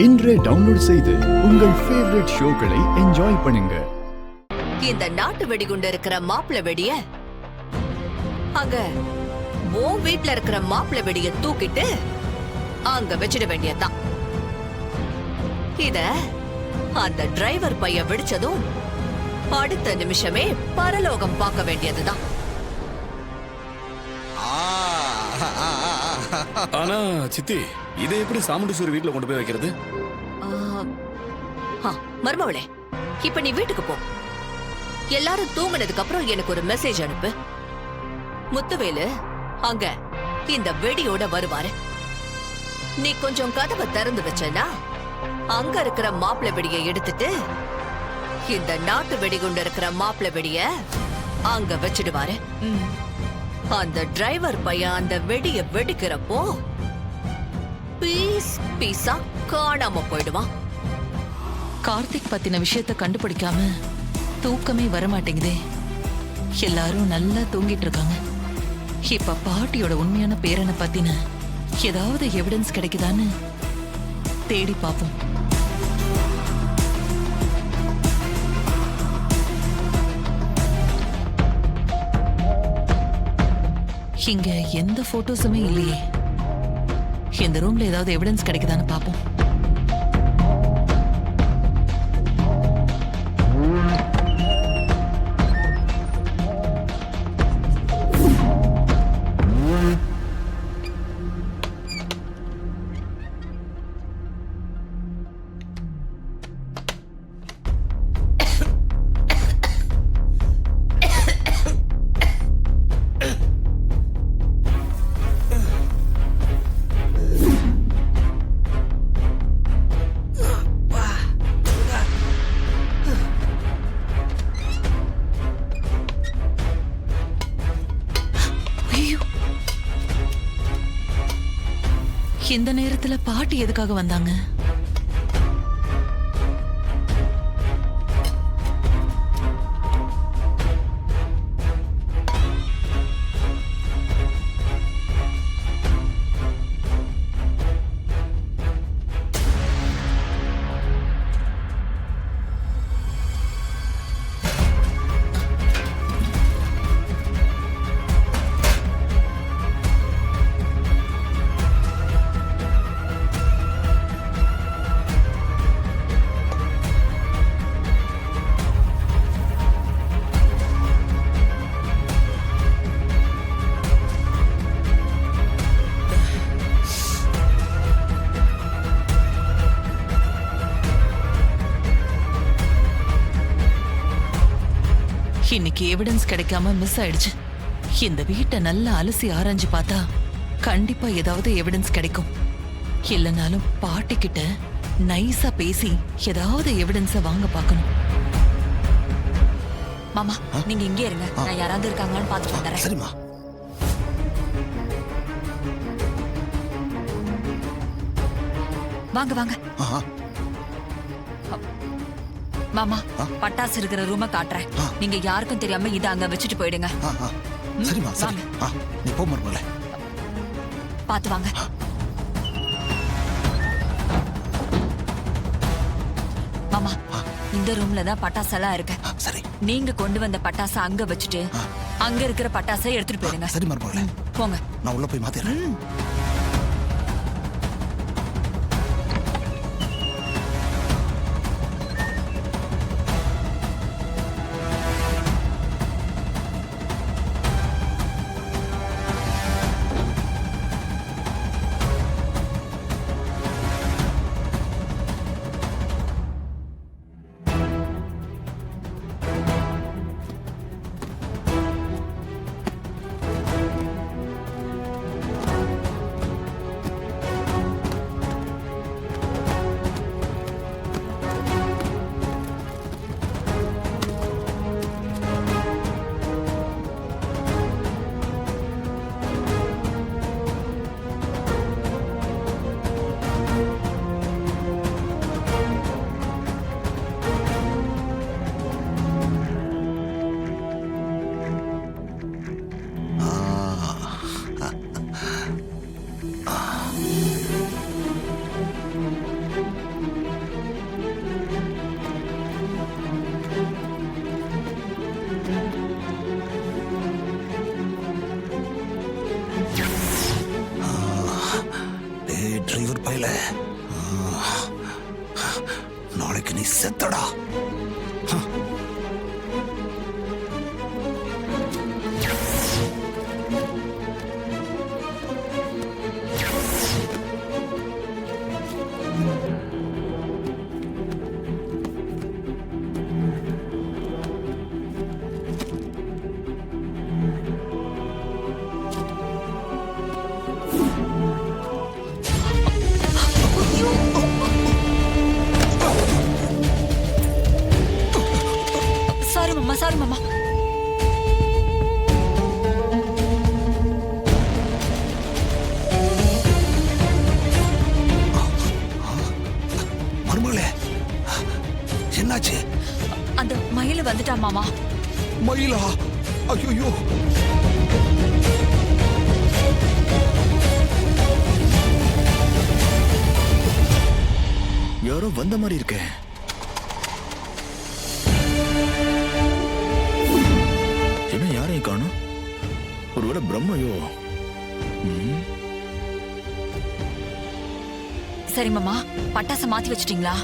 இன்றே டவுன்லோட் செய்து உங்கள் ஃபேவரட் ஷோக்களை என்ஜாய் பண்ணுங்க. இந்த நாட்டு வெடிகுண்டு இருக்கிற மாப்பிள வெடிய அங்க உன் வீட்ல இருக்கிற மாப்பிள வெடிய தூக்கிட்டு அங்க வச்சிட வேண்டியதுதான். இத அந்த டிரைவர் பைய வெடிச்சதும் அடுத்த நிமிஷமே பரலோகம் பார்க்க வேண்டியதுதான். ஆனா சித்தி, இதை எப்படி சாமுண்டீஸ்வரி வீட்டுல கொண்டு போய் வைக்கிறது? மருமவளே, இப்ப நீ வீட்டுக்கு போ. எல்லாரும் தூங்கினதுக்கு அப்புறம் எனக்கு ஒரு மெசேஜ் அனுப்பு. முத்துவேலு அங்க இந்த வெடியோட வருவாரு. நீ கொஞ்சம் கதவை திறந்து வச்சனா அங்க இருக்கிற மாப்பிள வெடியை எடுத்துட்டு இந்த நாட்டு வெடிகுண்டு இருக்கிற மாப்பிள வெடிய அங்க வச்சிடுவாரு. அந்த டிரைவர் பையன் அந்த வெடிய வெடிக்கிறப்போ பீஸ் பீஸா காணாம போயிடுவான். கார்த்திக் பத்தின விஷயத்த கண்டுபிடிக்காம தூக்கமே வரமாட்டேங்குதே. எல்லாரும் நல்லா தூங்கிட்டு இருக்காங்க. இப்ப பாட்டியோட உண்மையான பேரனை பத்தின ஏதாவது எவிடன்ஸ் கிடைக்குதான்னு தேடி பார்ப்போம். இங்க எந்த போட்டோஸுமே இல்லையே. இந்த ரூம்ல ஏதாவது எவிடன்ஸ் கிடைக்குதான்னு பார்ப்போம். இந்த நேரத்துல பாட்டி எதுக்காக வந்தாங்க? இன்னைக்கு எவிடன்ஸ் கிடைக்காம மிஸ் ஆயிடுச்சு. இந்த வீட்டை நல்லா அலசி ஆராய்ஞ்சு பார்த்தா கண்டிப்பா ஏதாவது எவிடன்ஸ் கிடைக்கும். இல்லைனாலும் பாட்டி கிட்ட நைஸா பேசி ஏதாவது எவிடன்ஸ வாங்க பார்க்கணும். மாமா, நீங்க இங்கே இருங்க, நான் யாராவது இருக்காங்களான்னு பார்த்துட்டு வந்துடுறேன். சரிம்மா. வாங்க வாங்க. மாமா, பட்டாசு இருக்கிற ரூம காட்டுறேன். நீங்க யாருக்கும் தெரியாம இத அங்க வச்சுட்டு போயிடுங்க. சரிம்மா, சரி. நீ போ மருமகளே. பாத்து வாங்க. மாமா, இந்த ரூம்ல தான் பட்டாசு எல்லாம் இருக்கு. சரி. நீங்க கொண்டு வந்த பட்டாசு அங்க வச்சுட்டு அங்க இருக்கிற பட்டாசை எடுத்துட்டு போயிடுங்க. சரி மருமகளே. போங்க. நான் உள்ள போய் மாத்திடுறேன். நாளைக்கு நீ செத்தடா. சாரி மாமா, சாரி மாமா. மருமகளே, என்னாச்சு? அந்த மயில வந்துட்டா மாமா. மயிலா? ஐயோ, யாரோ வந்த மாதிரி இருக்கே. என்ன யாரையும் காணும்? ஒருவேளை பிரம்மையோ? சரி மாமா, பட்டாசை மாத்தி வச்சிட்டீங்களா?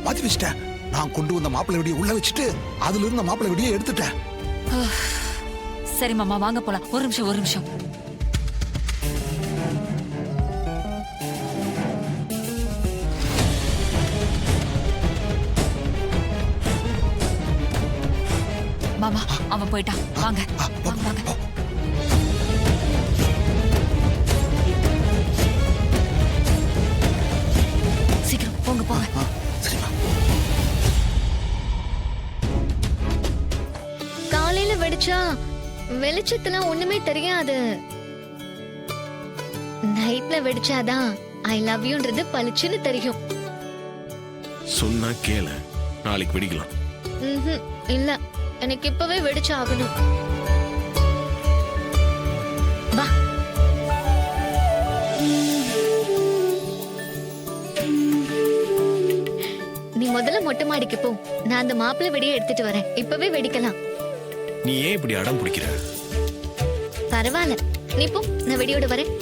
மாத்தி வச்சிட்டேன். நான் கொண்டு வந்த மாப்பிள்ளை வெடியை உள்ள வச்சுட்டு அதுல இருந்த மாப்பிள்ளை வெடியை எடுத்துட்டேன். சரி மாமா, வாங்க போலாம். ஒரு நிமிஷம், ஒரு நிமிஷம். மாமா, அவன் போயிட்டான். வாங்க வாங்க வாங்க. சீக்கிரம் போங்க போங்க. சரிம்மா. காலையில வெடிச்சா வெளிச்சத்துல ஒண்ணுமே தெரியாது. நைட்ல வெடிச்சாதான் ஐ லவ் யூன்றது பளிச்சுன்னு தெரியும். சொன்னா கேள, நாளைக்கு வெடிக்கலாம். இல்ல, எனக்கு இப்பவே வெடிச்சாகணும். வா. நீ முதல்ல மொட்டை மாடிக்கு போ. நான் அந்த மாப்பிள்ளை வெடியை எடுத்துட்டு வரேன். இப்பவே வெடிக்கலாம். நீ ஏன் இப்படி அடம் பிடிக்கிற? பரவாயில்ல, நீ போ, நான் வெடியோட வரேன்.